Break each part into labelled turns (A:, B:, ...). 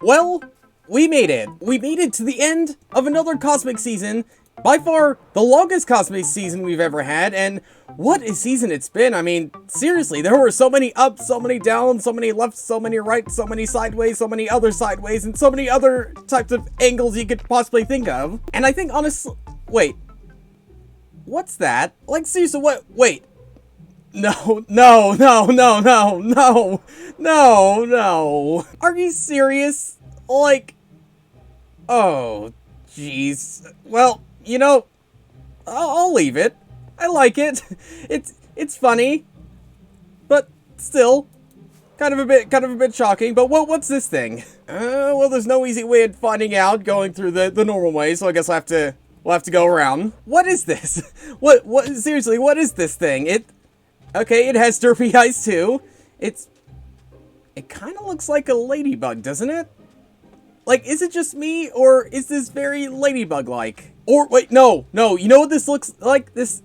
A: Well, we made it. We made it to the end of another Cosmic season. By far, the longest Cosmic season we've ever had, and what a season it's been. I mean, seriously, there were so many ups, so many downs, so many left, so many right, so many sideways, so many other sideways, and so many other types of angles you could possibly think of. And I think, honestly, wait. What's that? Like, seriously, what? Wait. No, no, no, no, no, no, no, no. Are you serious? Like, oh, jeez. Well, you know, I'll leave it. I like it. It's funny, but still, kind of a bit shocking. But what's this thing? Well, there's no easy way of finding out going through the normal way, so I guess we'll have to go around. What is this? What? Seriously, what is this thing? Okay, it has derpy eyes too. It kind of looks like a ladybug, doesn't it? Like, is it just me, or is this very ladybug-like? Or, wait, no, you know what this looks like? This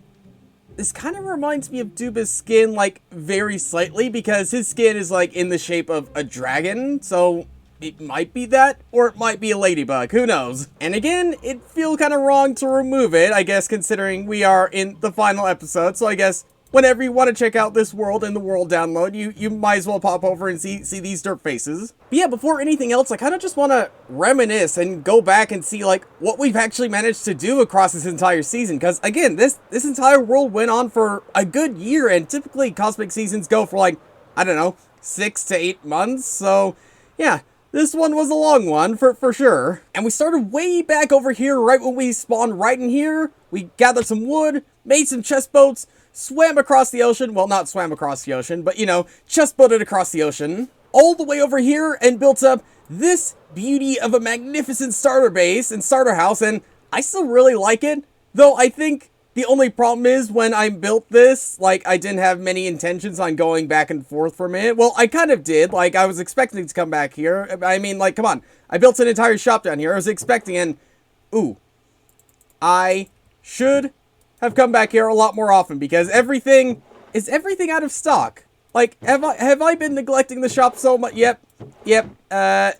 A: kind of reminds me of Duba's skin, like, very slightly, because his skin is, like, in the shape of a dragon, so it might be that, or it might be a ladybug, who knows? And again, it feels kind of wrong to remove it, I guess, considering we are in the final episode, so I guess whenever you want to check out this world in the world download, you might as well pop over and see these derp faces. But yeah, before anything else, I kind of just want to reminisce and go back and see, like, what we've actually managed to do across this entire season. Because, again, this entire world went on for a good year, and typically Cosmic seasons go for, like, I don't know, 6 to 8 months. So, yeah, this one was a long one, for sure. And we started way back over here, right when we spawned right in here. We gathered some wood, made some chest boats, swam across the ocean, well, not swam across the ocean, but, you know, chest boated across the ocean, all the way over here, and built up this beauty of a magnificent starter base and starter house, and I still really like it, though I think the only problem is when I built this, like, I didn't have many intentions on going back and forth from it. Well, I kind of did, like, I was expecting to come back here. I mean, like, come on, I built an entire shop down here. I was expecting, and, ooh, I should have come back here a lot more often, because everything out of stock. Like, have I been neglecting the shop so much? Yep, yeah.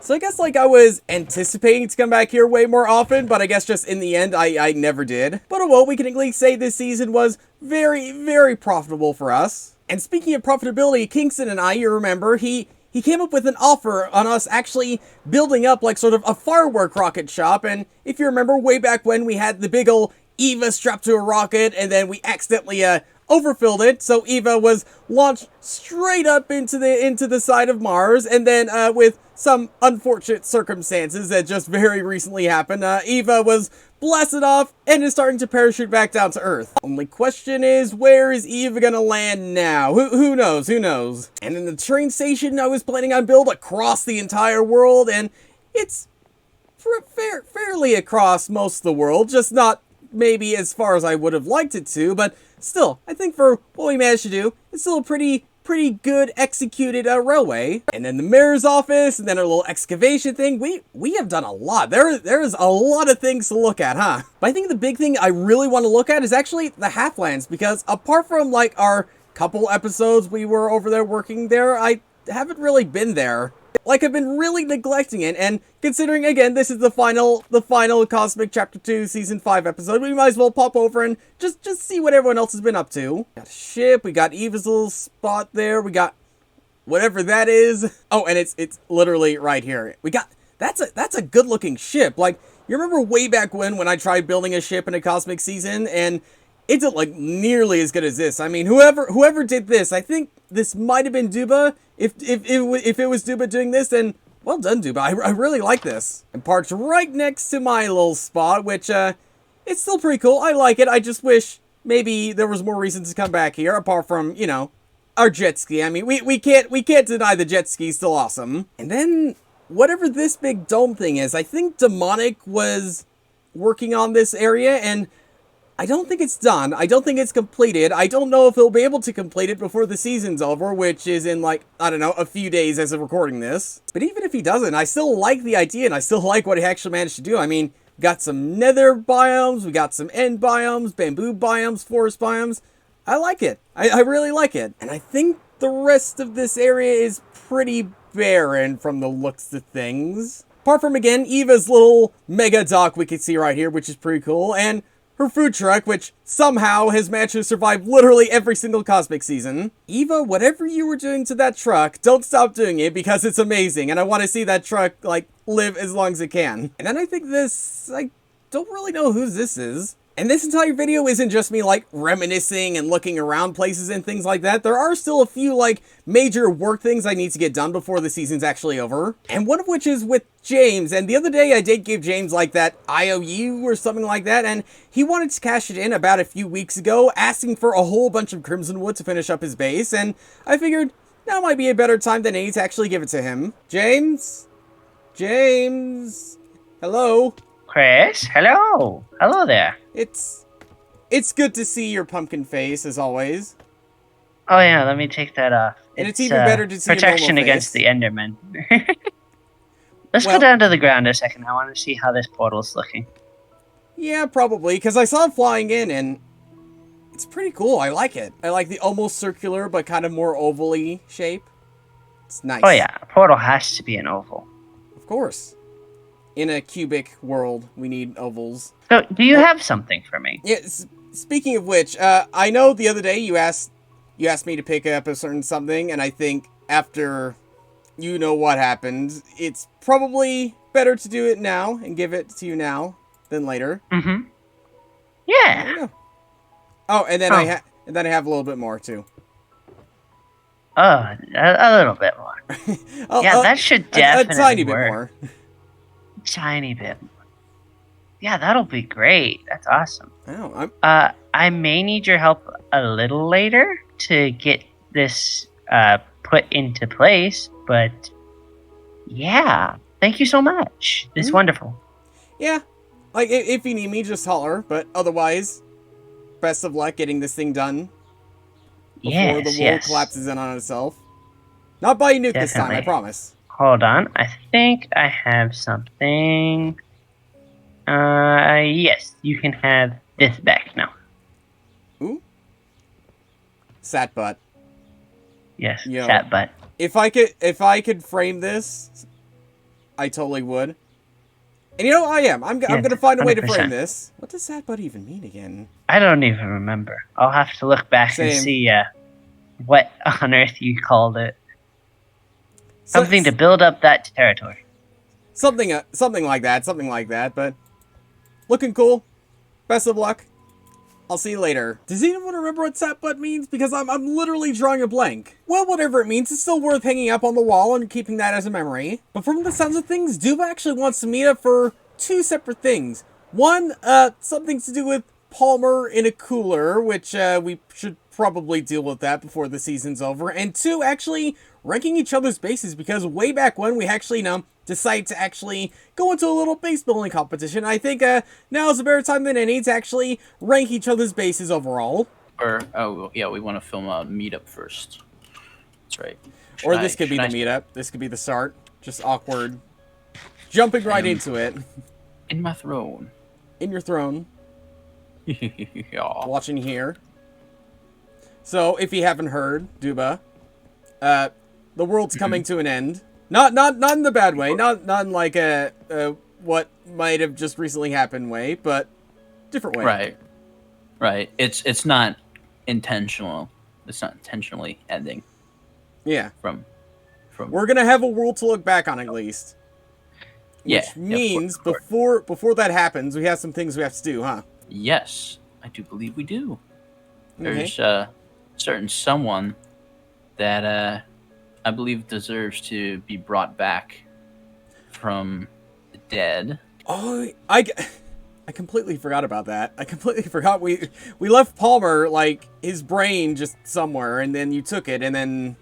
A: So I guess, like, I was anticipating to come back here way more often, but I guess just in the end, I never did. But oh well, we can at least say this season was very, very profitable for us. And speaking of profitability, Kingston and I, you remember, he came up with an offer on us actually building up, like, sort of a firework rocket shop, and if you remember, way back when we had the big ol' Eva strapped to a rocket, and then we accidentally, overfilled it, so Eva was launched straight up into the side of Mars, and then, with some unfortunate circumstances that just very recently happened, Eva was blasted off and is starting to parachute back down to Earth. Only question is, where is Eva gonna land now? Who knows? Who knows? And in the train station, I was planning on build across the entire world, and it's fairly across most of the world, just not maybe as far as I would have liked it to, but still, I think for what we managed to do, it's still a pretty good executed railway. And then the mayor's office, and then our little excavation thing. We have done a lot. There's a lot of things to look at, huh? But I think the big thing I really want to look at is actually the Halflands, because apart from, like, our couple episodes we were over there working there, I haven't really been there. Like, I've been really neglecting it, and considering, again, this is the final Cosmic Chapter 2 Season 5 episode, we might as well pop over and just see what everyone else has been up to. Got a ship, we got Eva's little spot there, we got whatever that is. Oh, and it's literally right here. We got, that's a good-looking ship. Like, you remember way back when I tried building a ship in a Cosmic season, and it's not, like, nearly as good as this. I mean, whoever did this, I think this might have been Duba. If it was Duba doing this, then well done, Duba. I really like this. And parked right next to my little spot, which, it's still pretty cool. I like it. I just wish maybe there was more reasons to come back here, apart from, you know, our jet ski. I mean, we can't deny the jet ski's still awesome. And then, whatever this big dome thing is, I think Demonic was working on this area, and I don't think it's done. I don't think it's completed. I don't know if he'll be able to complete it before the season's over, which is in, like, I don't know, a few days as of recording this. But even if he doesn't, I still like the idea, and I still like what he actually managed to do. I mean, we got some nether biomes, we got some end biomes, bamboo biomes, forest biomes. I like it. I really like it. And I think the rest of this area is pretty barren from the looks of things. Apart from, again, Eva's little mega dock we can see right here, which is pretty cool, and her food truck, which somehow has managed to survive literally every single Cosmic season. Eva, whatever you were doing to that truck, don't stop doing it because it's amazing, and I want to see that truck, like, live as long as it can. And then I think this, I don't really know who this is. And this entire video isn't just me, like, reminiscing and looking around places and things like that. There are still a few, like, major work things I need to get done before the season's actually over. And one of which is with James. And the other day I did give James, like, that IOU or something like that. And he wanted to cash it in about a few weeks ago, asking for a whole bunch of Crimson Wood to finish up his base. And I figured now might be a better time than any to actually give it to him. James? James? Hello?
B: Chris, hello. Hello there.
A: It's good to see your pumpkin face, as always.
B: Oh yeah, let me take that off.
A: And it's even better to see
B: protection
A: your normal
B: against
A: face.
B: the Enderman. Let's go down to the ground a second. I want to see how this portal's looking.
A: Yeah, probably, because I saw it flying in, and it's pretty cool. I like it. I like the almost circular, but kind of more ovally shape. It's nice.
B: Oh yeah, a portal has to be an oval.
A: Of course. In a cubic world, we need ovals.
B: So, do you have something for me?
A: Yeah, speaking of which, I know the other day you asked me to pick up a certain something, and I think after you know what happened, it's probably better to do it now and give it to you now than later.
B: Mm-hmm.
A: There
B: Yeah.
A: you go. Oh, and then I have a little bit more too.
B: Oh, a little bit more. Yeah, that should definitely
A: a tiny bit
B: work.
A: more.
B: Tiny bit more. Yeah, that'll be great. That's awesome.
A: Oh,
B: I may need your help a little later to get this put into place, but yeah, thank you so much. It's wonderful.
A: Yeah, like if you need me, just holler. But otherwise, best of luck getting this thing done before the world collapses in on itself. Not by a nuke this time, I promise.
B: Hold on, I think I have something. Yes, you can have this back now.
A: Ooh. Sat butt.
B: Yes,
A: Yo,
B: sat butt.
A: If I could frame this, I totally would. And you know, I'm gonna find a way to
B: 100%.
A: frame this. What does sat butt even mean again?
B: I don't even remember. I'll have to look back and see what on earth you called it. Something to build up that territory.
A: Something like that, but looking cool. Best of luck. I'll see you later. Does anyone remember what sat butt means? Because I'm literally drawing a blank. Well, whatever it means, it's still worth hanging up on the wall and keeping that as a memory. But from the sounds of things, Duba actually wants to meet up for two separate things. One, something to do with Palmer in a cooler, which we should probably deal with that before the season's over. And two, actually ranking each other's bases, because way back when we actually decided to actually go into a little base building competition. I think now is a better time than any to actually rank each other's bases overall.
C: Or, oh yeah, we want to film a meetup first. That's right.
A: Or this could be the meetup. This could be the start. Just awkward. Jumping right into it.
C: In my throne.
A: In your throne.
C: Yeah.
A: Watching here. So, if you haven't heard, Duba, the world's coming to an end. Not in the bad way. Not in like a what might have just recently happened way, but different way.
C: Right. It's not intentional. It's not intentionally ending.
A: Yeah.
C: From.
A: We're gonna have a world to look back on at least.
C: Yeah.
A: Which means before that happens, we have some things we have to do, huh?
C: Yes, I do believe we do.
A: Okay.
C: There's a certain someone that I believe deserves to be brought back from the dead.
A: Oh, I completely forgot about that. I completely forgot we left Palmer, like, his brain just somewhere, and then you took it, and then...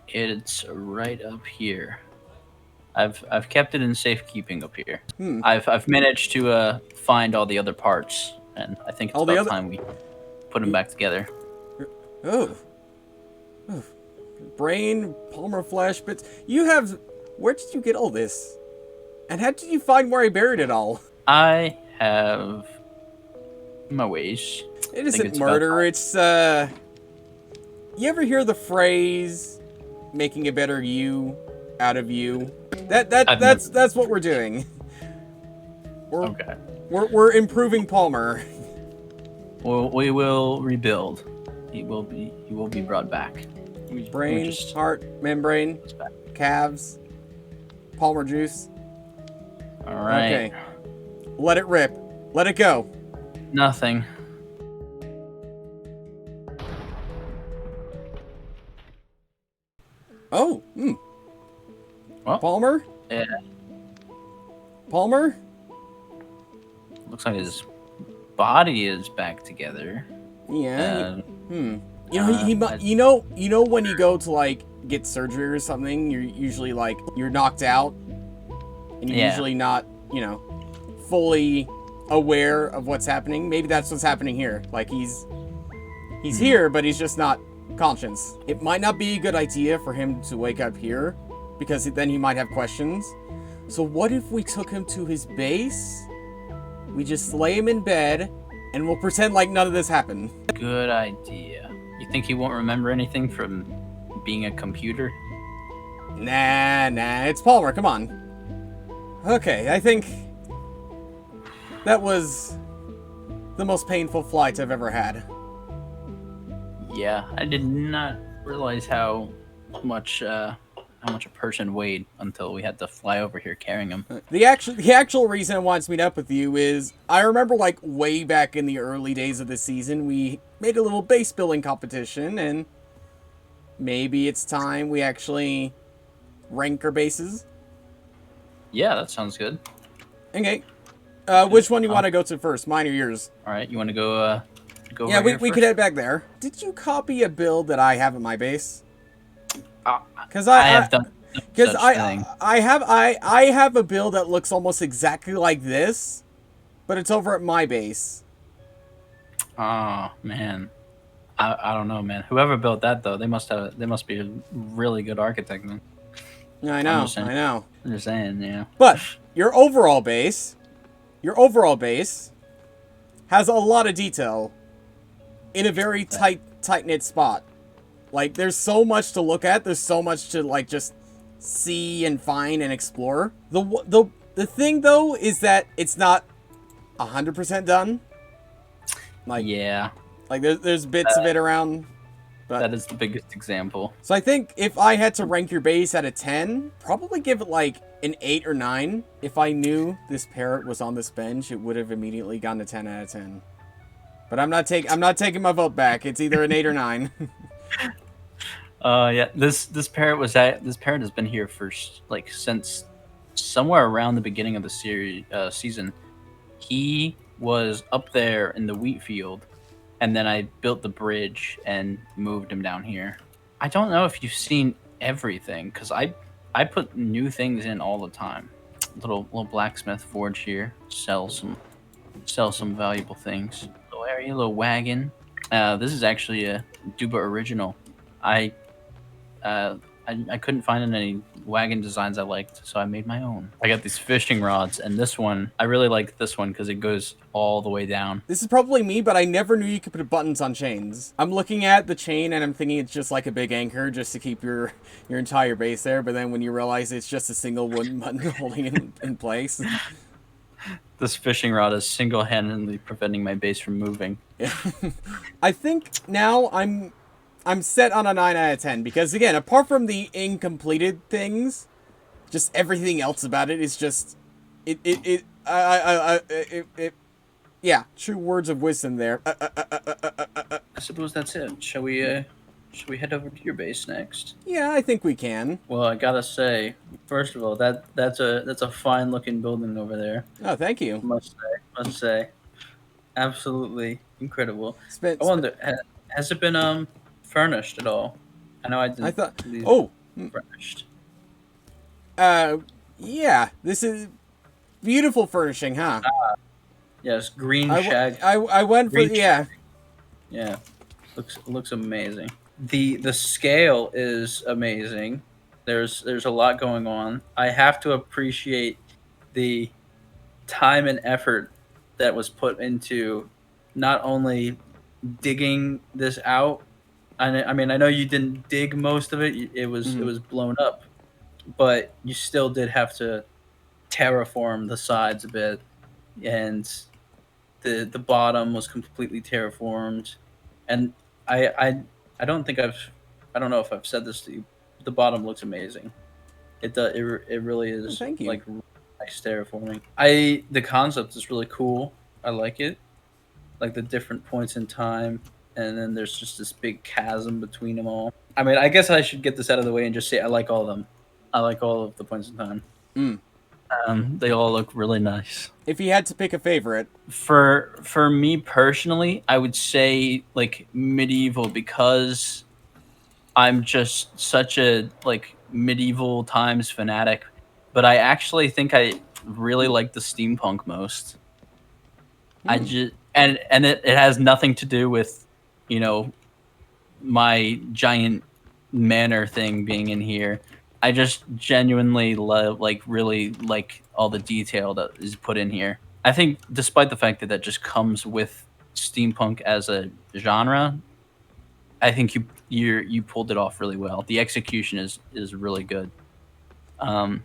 C: It's right up here. I've kept it in safekeeping up here.
A: Hmm.
C: I've managed to find all the other parts, and I think it's about time we put them back together.
A: Oh. Brain, Palmer flesh, but you have... Where did you get all this? And how did you find where I buried it all?
C: I have my ways.
A: It isn't murder, it's, you ever hear the phrase, making a better you out of you.
C: I've
A: That's what we're doing.
C: Okay.
A: We're improving Palmer.
C: Well, we will rebuild. He will be brought back.
A: Brain, heart, membrane, calves, Palmer juice.
C: All right.
A: Okay. Let it rip. Let it go.
C: Nothing.
A: Oh.
C: Well,
A: Palmer?
C: yeah.
A: Palmer?
C: Looks like his body is back together.
A: Yeah. You know, you know when you go to like get surgery or something, you're usually like you're knocked out, and you're usually not, you know, fully aware of what's happening. Maybe that's what's happening here. Like he's here, but he's just not conscious. It might not be a good idea for him to wake up here, because then he might have questions. So what if we took him to his base? We just lay him in bed, and we'll pretend like none of this happened.
C: Good idea. You think he won't remember anything from being a computer?
A: Nah, it's Palmer, come on. Okay, I think that was the most painful flight I've ever had.
C: Yeah, I did not realize how much a person weighed until we had to fly over here carrying him.
A: The actual reason I wanted to meet up with you is I remember like way back in the early days of the season, we made a little base building competition, and maybe it's time we actually rank our bases.
C: Yeah, that sounds good.
A: Okay. Which one do you want to go to first? Mine or yours?
C: All right, you want to go?
A: Yeah,
C: over
A: we could head back there. Did you copy a build that I have at my base? Because
C: I have done.
A: Because I have a build that looks almost exactly like this, but it's over at my base.
C: Oh man, I don't know, man. Whoever built that though, they must be a really good architect, man.
A: I know.
C: I'm just saying, yeah.
A: But your overall base has a lot of detail in a very tight-knit spot. Like, there's so much to look at. There's so much to, like, just see and find and explore. The thing, though, is that it's not 100% done. Like,
C: yeah.
A: Like, there's bits of it around. But,
C: that is the biggest example.
A: So I think if I had to rank your base at a 10, probably give it, like, an 8 or 9. If I knew this parrot was on this bench, it would have immediately gotten a 10 out of 10. But I'm not taking my vote back. It's either an 8 or 9.
C: Yeah. This parrot has been here for like since somewhere around the beginning of the season. He was up there in the wheat field, and then I built the bridge and moved him down here. I don't know if you've seen everything, because I put new things in all the time. Little blacksmith forge here. Sell some valuable things. Little area, little wagon. This is actually a Duba original. I couldn't find any wagon designs I liked, so I made my own. I got these fishing rods, and this one, I really like this one because it goes all the way down.
A: This is probably me, but I never knew you could put buttons on chains. I'm looking at the chain, and I'm thinking it's just like a big anchor just to keep your entire base there, but then when you realize it's just a single wooden button holding it in place.
C: This fishing rod is single-handedly preventing my base from moving.
A: I think now I'm set on a 9 out of 10, because again, apart from the incompleted things, just everything else about it is just yeah, true words of wisdom there.
C: I suppose that's it. Shall we head over to your base next?
A: Yeah, I think we can.
C: Well, I gotta say, first of all, that's a fine looking building over there.
A: Oh, thank you.
C: Must say, absolutely incredible. I wonder, has it been furnished at all? I know I didn't.
A: I thought.
C: Furnished.
A: Yeah. This is beautiful furnishing, huh?
C: Yes, green shag.
A: I went for yeah.
C: Yeah, looks amazing. The scale is amazing. There's a lot going on. I have to appreciate the time and effort that was put into not only digging this out, I mean, I know you didn't dig most of it. It was blown up, but you still did have to terraform the sides a bit, and the bottom was completely terraformed. And I I I don't think I don't know if I've said this to you. The bottom looks amazing. It really
A: Oh,
C: is
A: thank you.
C: like nice terraforming. The concept is really cool. I like it. Like the different points in time, and then there's just this big chasm between them all. I mean, I guess I should get this out of the way and just say I like all of them. I like all of the points in time.
A: Mm.
C: They all look really nice.
A: If you had to pick a favorite,
C: For me personally, I would say like medieval because I'm just such a like medieval times fanatic. But I actually think I really like the steampunk most. I just and it has nothing to do with, you know, my giant manor thing being in here. I just genuinely love, like, really like all the detail that is put in here. I think, despite the fact that that just comes with steampunk as a genre, I think you pulled it off really well. The execution is really good. Um,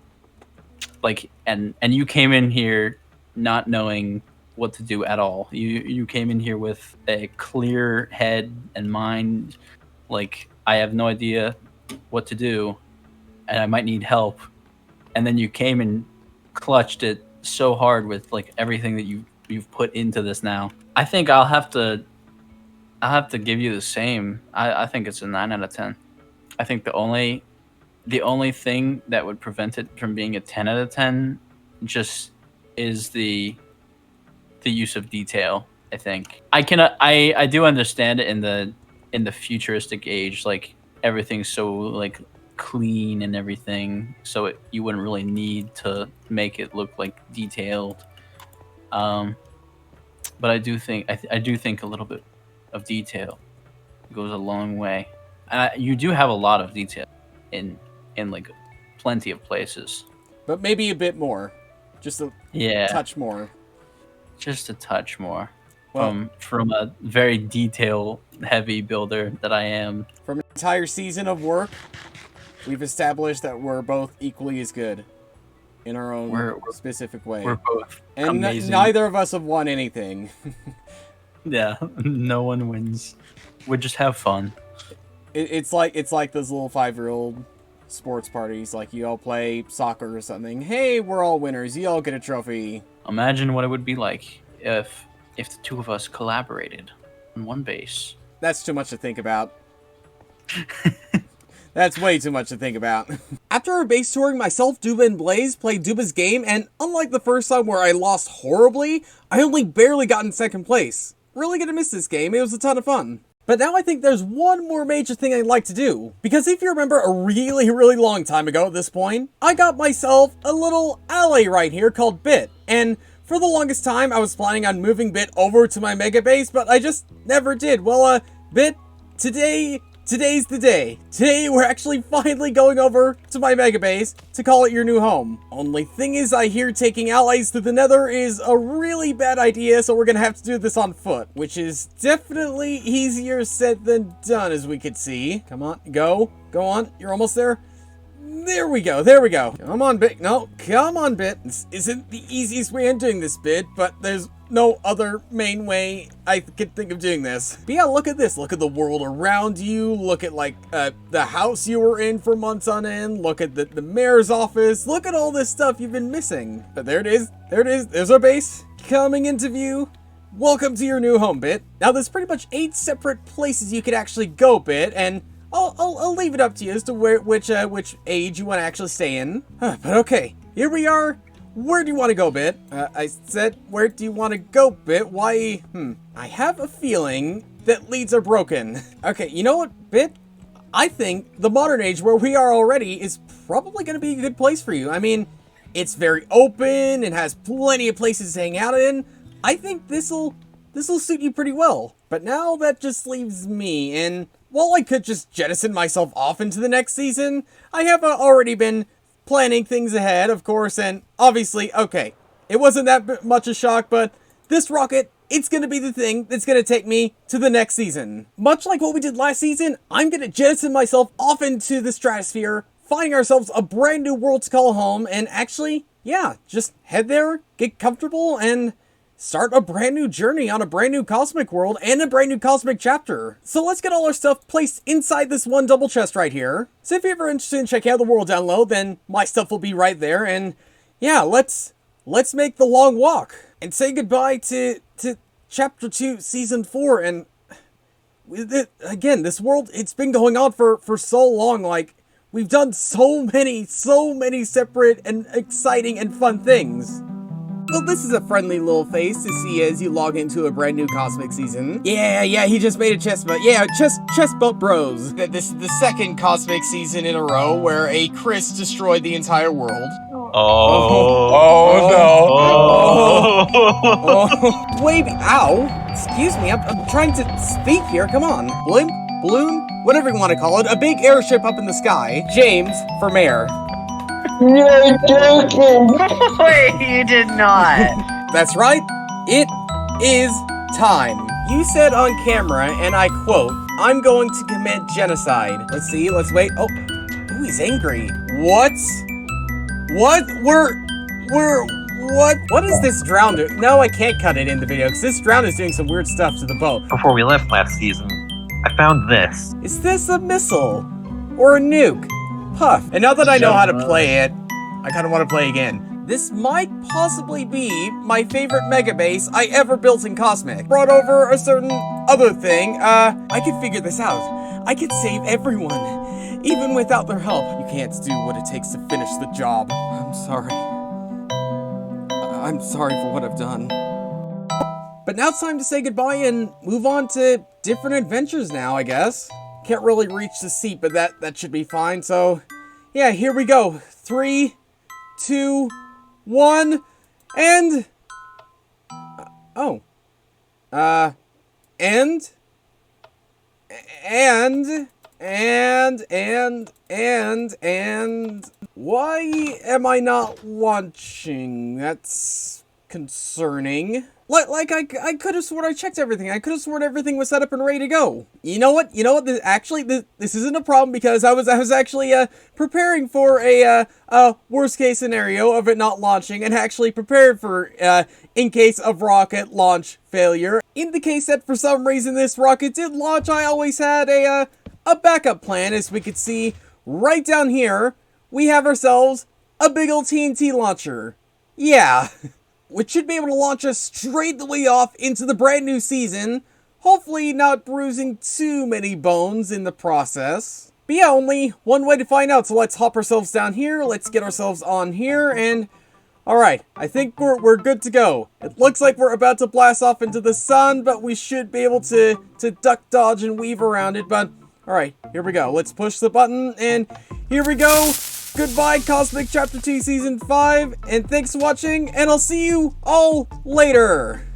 C: like, and you came in here not knowing what to do at all. You came in here with a clear head and mind. Like, I have no idea what to do, and I might need help. And then you came and clutched it so hard with like everything that you've put into this now. I think I'll have to give you the same. I think it's a 9 out of 10. I think the only thing that would prevent it from being a 10 out of 10 just is the use of detail. I think I do understand it in the futuristic age, like everything's so like clean and everything, so you wouldn't really need to make it look like detailed. Um, but I do think a little bit of detail goes a long way. You do have a lot of detail in like plenty of places.
A: but maybe a bit more. Just a
C: Yeah,
A: touch more.
C: just a touch more.
A: Well,
C: From a very detail heavy builder that I am.
A: from an entire season of work, we've established that we're both equally as good in our own
C: We're
A: specific way.
C: we're both
A: And
C: amazing.
A: neither of us have won anything.
C: Yeah, no one wins. We just have fun.
A: It's like those little 5-year-old sports parties. Like you all play soccer or something. Hey, we're all winners. You all get a trophy.
C: Imagine what it would be like if the two of us collaborated on one base.
A: That's too much to think about. That's way too much to think about. After our base touring, myself, Duba, and Blaze played Duba's game, and unlike the first time where I lost horribly, I only barely got in second place. Really gonna miss this game. It was a ton of fun. But now I think there's one more major thing I'd like to do. Because if you remember a really, really long time ago at this point, I got myself a little alley right here called Bit. And for the longest time, I was planning on moving Bit over to my mega base, but I just never did. Well, Bit, today's the day. Today, we're actually finally going over to my mega base to call it your new home. Only thing is, I hear taking allies to the nether is a really bad idea, so we're gonna have to do this on foot, which is definitely easier said than done, as we could see. Come on, go on, you're almost there. There we go. Come on, Bit. No, come on, Bit. This isn't the easiest way of doing this, Bit, but there's no other main way I could think of doing this. But yeah, look at this. Look at the world around you. Look at, like, the house you were in for months on end. Look at the mayor's office. Look at all this stuff you've been missing. But there it is. There's our base coming into view. Welcome to your new home, Bit. Now, there's pretty much 8 separate places you could actually go, Bit, and I'll leave it up to you as to which age you want to actually stay in. But okay, here we are. Where do you want to go, Bit? I said, where do you want to go, Bit? Why? I have a feeling that leads are broken. Okay, you know what, Bit? I think the modern age where we are already is probably going to be a good place for you. I mean, it's very open and has plenty of places to hang out in. I think this'll suit you pretty well. But now that just leaves me, and while I could just jettison myself off into the next season, I have already been planning things ahead, of course, and obviously, okay, it wasn't that much a shock, but this rocket it's gonna be the thing that's gonna take me to the next season. Much like what we did last season, I'm gonna jettison myself off into the stratosphere, finding ourselves a brand new world to call home, and actually, yeah, just head there, get comfortable, and start a brand new journey on a brand new cosmic world and a brand new cosmic chapter. So let's get all our stuff placed inside this one double chest right here. So if you're ever interested in checking out the world down low, then my stuff will be right there. And yeah, let's make the long walk and say goodbye to Chapter 2, Season 4. And again, this world, it's been going on for so long. Like, we've done so many separate and exciting and fun things. Well, this is a friendly little face to see as you log into a brand new cosmic season. Yeah, he just made a chest bump. Yeah, chest bump bros. This is the second cosmic season in a row where a Chris destroyed the entire world. Oh. Wait, ow. Excuse me, I'm trying to speak here. Come on. Balloon, whatever you want to call it. A big airship up in the sky. James for mayor.
D: You're joking!
B: Wait, you did not.
A: That's right. It is time. You said on camera, and I quote, "I'm going to commit genocide." Let's see, let's wait. Oh, ooh, he's angry. What? What is this drown doing? No, I can't cut it in the video, because this drown is doing some weird stuff to the boat.
E: Before we left last season, I found this.
A: Is this a missile? Or a nuke? Huh. And now that I know how to play it, I kind of want to play again. This might possibly be my favorite mega base I ever built in Cosmic. Brought over a certain other thing. I could figure this out. I could save everyone, even without their help. You can't do what it takes to finish the job. I'm sorry. I'm sorry for what I've done. But now it's time to say goodbye and move on to different adventures now, I guess. Can't really reach the seat, but that should be fine. So, yeah, here we go. 3, 2, 1, and... And... Why am I not launching? That's concerning. Like I could have sworn I checked everything. I could have sworn everything was set up and ready to go. You know what? This isn't a problem because I was actually preparing for a worst case scenario of it not launching and actually prepared for in case of rocket launch failure. In the case that for some reason this rocket did launch, I always had a backup plan. As we could see right down here, we have ourselves a big ol' TNT launcher. Yeah. Which should be able to launch us straight the way off into the brand new season, hopefully not bruising too many bones in the process. But yeah, only one way to find out, so let's hop ourselves down here, let's get ourselves on here, and... Alright, I think we're good to go. It looks like we're about to blast off into the sun, but we should be able to duck, dodge, and weave around it, but... Alright, here we go. Let's push the button, and here we go! Goodbye, Cosmic Chapter 2 Season 5, and thanks for watching, and I'll see you all later!